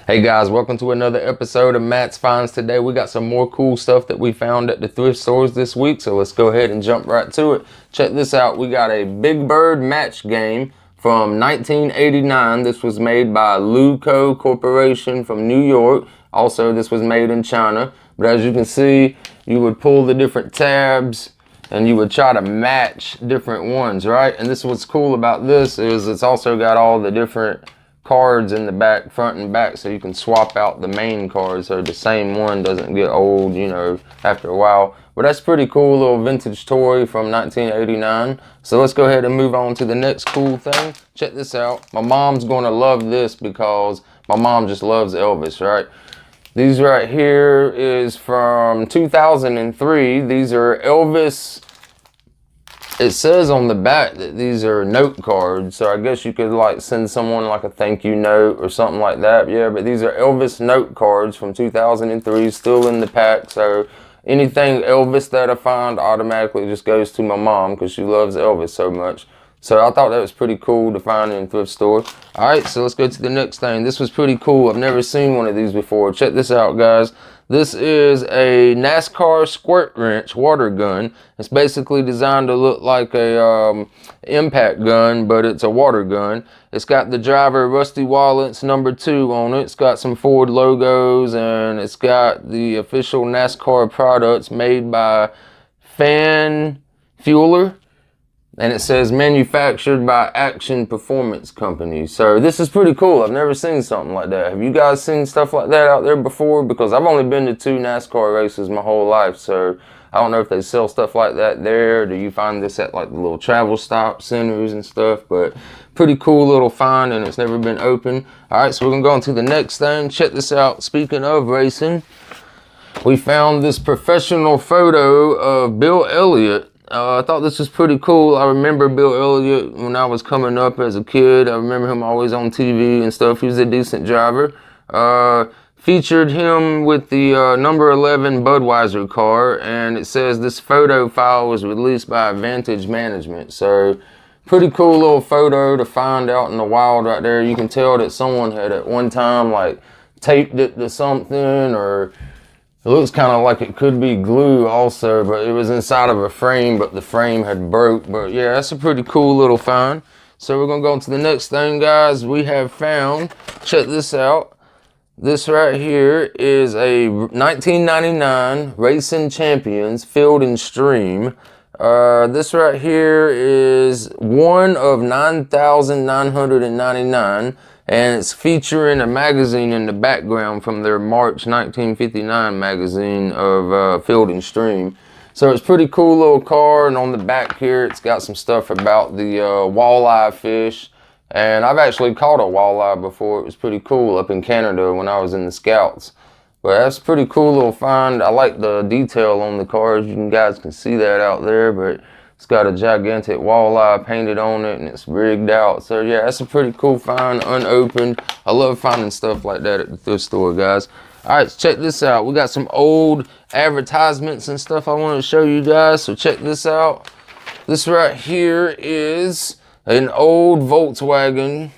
Hey guys, welcome to another episode of Matt's Finds. Today we got some more cool stuff that we found at the thrift stores this week, so let's go ahead and jump right to it. Check this out. We got a Big Bird match game from 1989. This was made by Luco Corporation from New York. Also, this was made in China. But as you can see, you would pull the different tabs and you would try to match different ones, right? And this is what's cool about this is it's also got all the different cards in the back, front and back, so you can swap out the main cards so the same one doesn't get old, you know, after a while. But that's pretty cool, little vintage toy from 1989. So let's go ahead and move on to the next cool thing. Check this out. My mom's gonna love this because my mom just loves Elvis, right? These right here is from 2003. These are Elvis. It says on the back that these are note cards, so I guess you could like send someone like a thank you note or something like that. Yeah, but these are Elvis note cards from 2003, still in the pack. So anything Elvis that I find automatically just goes to my mom because she loves Elvis so much. So I thought that was pretty cool to find in a thrift store. All right, so let's go to the next thing. This was pretty cool. I've never seen one of these before. Check this out, guys. This is a NASCAR squirt wrench water gun. It's basically designed to look like a impact gun, but it's a water gun. It's got the driver Rusty Wallace #2 on it. It's got some Ford logos, and it's got the official NASCAR products made by Fan Fueler. And it says manufactured by Action Performance Company. So this is pretty cool. I've never seen something like that. Have you guys seen stuff like that out there before? Because I've only been to 2 NASCAR races my whole life. So I don't know if they sell stuff like that there. Do you find this at like the little travel stop centers and stuff? But pretty cool little find, and it's never been opened. All right, so we're going to go on to the next thing. Check this out. Speaking of racing, we found this professional photo of Bill Elliott. I thought this was pretty cool. I remember Bill Elliott when I was coming up as a kid. I remember him always on TV and stuff. He was a decent driver. Featured him with the number 11 Budweiser car, and it says this photo file was released by Vantage Management. So pretty cool little photo to find out in the wild right there. You can tell that someone had at one time like taped it to something, or it looks kind of like it could be glue also, but it was inside of a frame, but the frame had broke. But yeah, that's a pretty cool little find. So we're going to go on to the next thing, guys. We have found, check this out. This right here is a 1999 Racing Champions Field and Stream. This right here is one of 9,999. And it's featuring a magazine in the background from their March 1959 magazine of Field and Stream. So it's pretty cool little car, and on the back here it's got some stuff about the walleye fish. And I've actually caught a walleye before. It was pretty cool up in Canada when I was in the Scouts. But that's a pretty cool little find. I like the detail on the cars. You guys can see that out there, but it's got a gigantic walleye painted on it, and it's rigged out. So yeah, that's a pretty cool find, unopened. I love finding stuff like that at the thrift store, guys. All right, check this out. We got some old advertisements and stuff I want to show you guys. So check this out. This right here is an old Volkswagen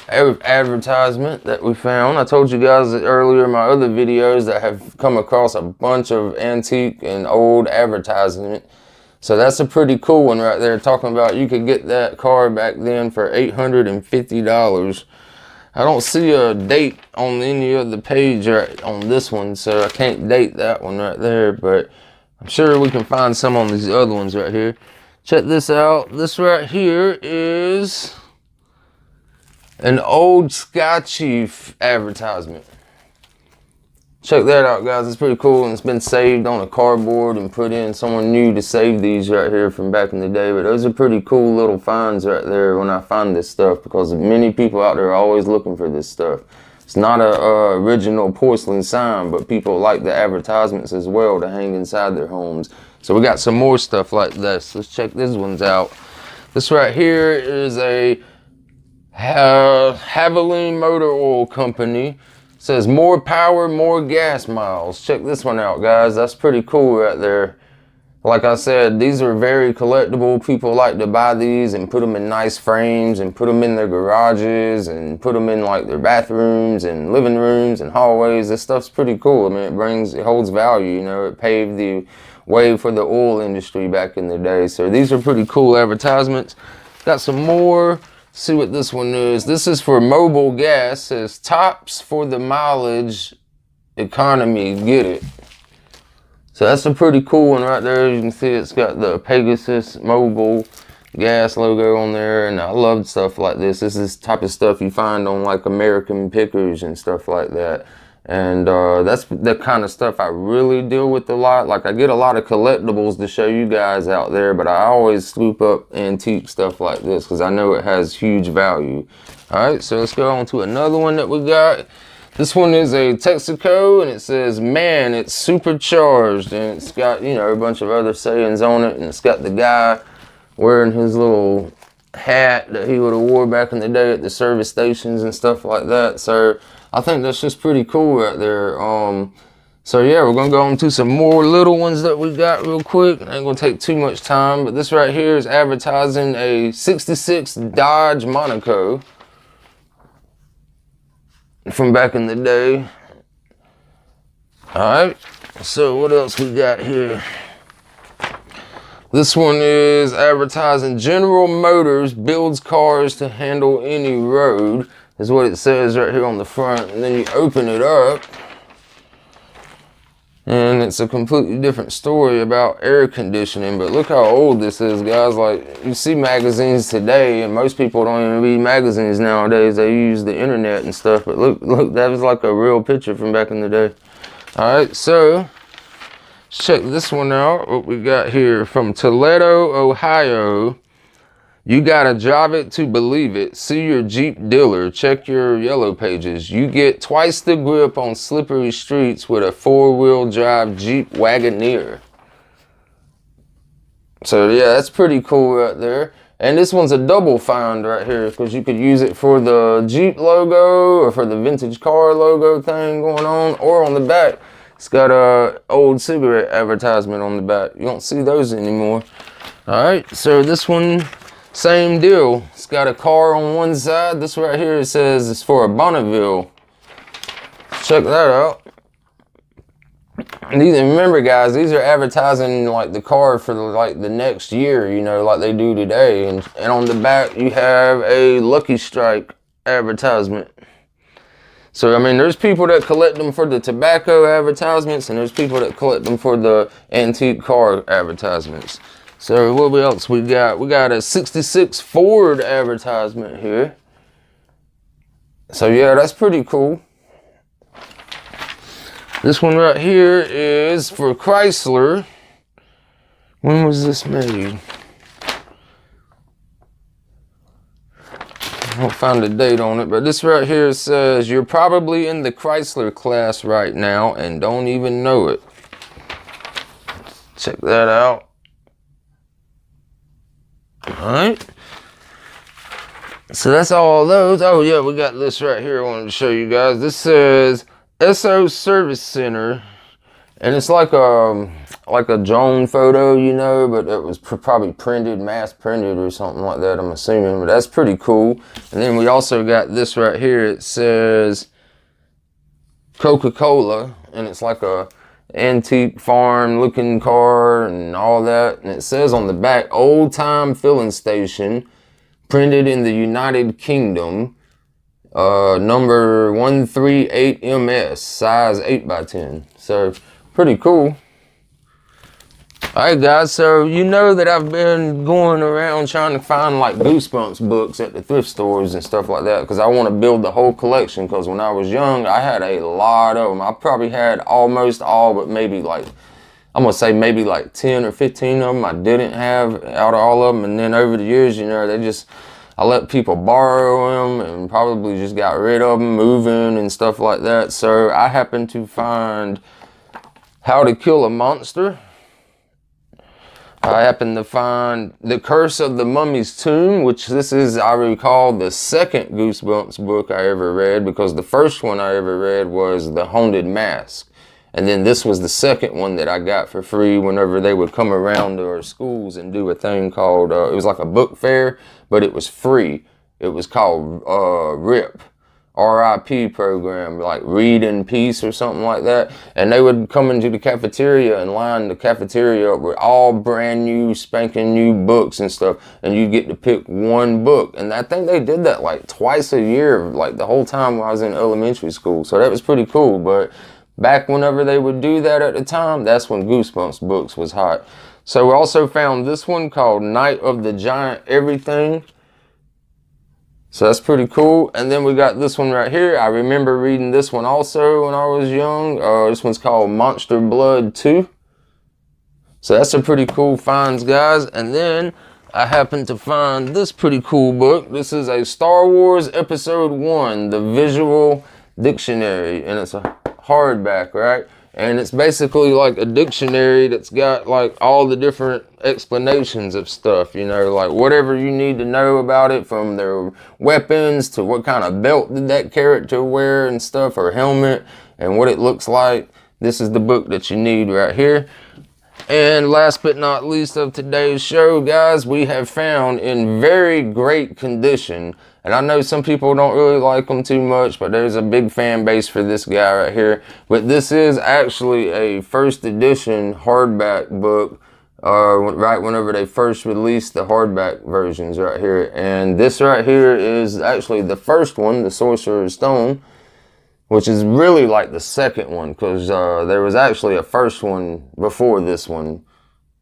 advertisement that we found. I told you guys earlier in my other videos that I have come across a bunch of antique and old advertisement. So that's a pretty cool one right there, talking about you could get that car back then for $850. I don't see a date on any of the page right on this one, so I can't date that one right there, but I'm sure we can find some on these other ones right here. Check this out. This right here is an old Sky Chief advertisement. Check that out, guys. It's pretty cool, and it's been saved on a cardboard and put in. Someone new to save these right here from back in the day. But those are pretty cool little finds right there when I find this stuff, because many people out there are always looking for this stuff. It's not a original porcelain sign, but people like the advertisements as well to hang inside their homes. So we got some more stuff like this. Let's check these ones out. This right here is a Havoline Motor Oil Company. Says more power, more gas miles. Check this one out, guys. That's pretty cool right there. like I said, these are very collectible. People like to buy these and put them in nice frames and put them in their garages and put them in like their bathrooms and living rooms and hallways. This stuff's pretty cool. I mean, it holds value, you know. It paved the way for the oil industry back in the day. So these are pretty cool advertisements. Got some more. Let's see what this one is. This is for Mobil Gas. It says tops for the mileage economy. Get it. So that's a pretty cool one right there. You can see it's got the Pegasus Mobil Gas logo on there, and I love stuff like this. This is the type of stuff you find on like American Pickers and stuff like that. And that's the kind of stuff I really deal with a lot. Like I get a lot of collectibles to show you guys out there, but I always swoop up antique stuff like this because I know it has huge value. All right, so let's go on to another one that we got. This one is a Texaco, and it says, man, it's supercharged. And it's got, you know, a bunch of other sayings on it. And it's got the guy wearing his little hat that he would have wore back in the day at the service stations and stuff like that. So I think that's just pretty cool right there. So yeah, we're going to go on to some more little ones that we got real quick. Ain't going to take too much time. But this right here is advertising a 66 Dodge Monaco from back in the day. Alright, so what else we got here? This one is advertising General Motors builds cars to handle any road, is what it says right here on the front. And then you open it up, and it's a completely different story about air conditioning. But look how old this is, guys. Like, you see magazines today, and most people don't even read magazines nowadays. They use the internet and stuff. But look, that was like a real picture from back in the day. All right, so let's check this one out. What we got here from Toledo, Ohio. You gotta drive it to believe it. See your Jeep dealer. Check your yellow pages. You get twice the grip on slippery streets with a 4-wheel drive Jeep Wagoneer. So yeah, that's pretty cool right there. And this one's a double find right here because you could use it for the Jeep logo or for the vintage car logo thing going on, or on the back. It's got a old cigarette advertisement on the back. You don't see those anymore. All right, so this one, same deal. It's got a car on one side. This right here, it says it's for a Bonneville. Check that out. And remember, guys, these are advertising like the car for the next year, you know, like they do today. And on the back, you have a Lucky Strike advertisement. So, I mean, there's people that collect them for the tobacco advertisements, and there's people that collect them for the antique car advertisements. So what else we got? We got a 66 Ford advertisement here. So yeah, that's pretty cool. This one right here is for Chrysler. When was this made? I won't find a date on it, but this right here says, you're probably in the Chrysler class right now and don't even know it. Check that out. Alright, so that's all those. Oh yeah, we got this right here I wanted to show you guys. This says SO Service Center, and it's like a drone photo, you know, but it was probably printed, mass printed or something like that, I'm assuming. But that's pretty cool. And then we also got this right here. It says Coca-Cola, and it's like a antique farm looking car and all that. And it says on the back, old time filling station, printed in the United Kingdom, number 138MS, size 8x10. So pretty cool. Alright guys, so you know that I've been going around trying to find like Goosebumps books at the thrift stores and stuff like that, because I want to build the whole collection. Because when I was young, I had a lot of them. I probably had almost all, but maybe like, I'm going to say maybe like 10 or 15 of them I didn't have out of all of them. And then over the years, you know, I let people borrow them and probably just got rid of them, moving and stuff like that. So I happened to find How to Kill a Monster. I happened to find The Curse of the Mummy's Tomb, which this is, I recall, the second Goosebumps book I ever read, because the first one I ever read was The Haunted Mask. And then this was the second one that I got for free whenever they would come around to our schools and do a thing called, it was like a book fair, but it was free. It was called RIP. RIP program, like Read in Peace or something like that. And they would come into the cafeteria and line the cafeteria up with all brand new, spanking new books and stuff. And you get to pick one book. And I think they did that like twice a year, like the whole time I was in elementary school. So that was pretty cool. But back whenever they would do that at the time, that's when Goosebumps Books was hot. So we also found this one called Night of the Giant Everything. So that's pretty cool. And then we got this one right here. I remember reading this one also when I was young. This one's called Monster Blood 2. So that's some pretty cool finds, guys. And then I happened to find this pretty cool book. This is a Star Wars Episode 1, the Visual Dictionary. And it's a hardback, right? And it's basically like a dictionary that's got like all the different explanations of stuff, you know, like whatever you need to know about it, from their weapons to what kind of belt did that character wear and stuff, or helmet, and what it looks like. This is the book that you need right here. And last but not least of today's show, guys, we have found in very great condition, and I know some people don't really like them too much, but there's a big fan base for this guy right here. But this is actually a first edition hardback book, right whenever they first released the hardback versions right here. And this right here is actually the first one, the Sorcerer's Stone, which is really like the second one, because there was actually a first one before this one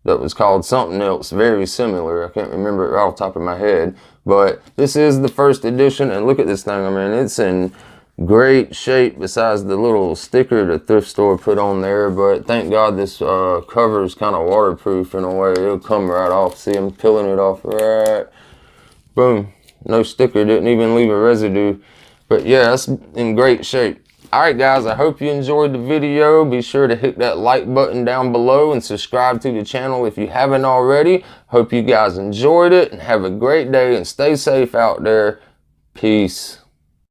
that was called something else very similar. I can't remember it off the top of my head, but this is the first edition. And look at this thing. I mean, it's in great shape besides the little sticker the thrift store put on there. But thank God this cover is kind of waterproof in a way. It'll come right off. See, I'm peeling it off right. Boom. No sticker, didn't even leave a residue. But yeah, that's in great shape. Alright guys, I hope you enjoyed the video. Be sure to hit that like button down below and subscribe to the channel if you haven't already. Hope you guys enjoyed it and have a great day and stay safe out there. Peace.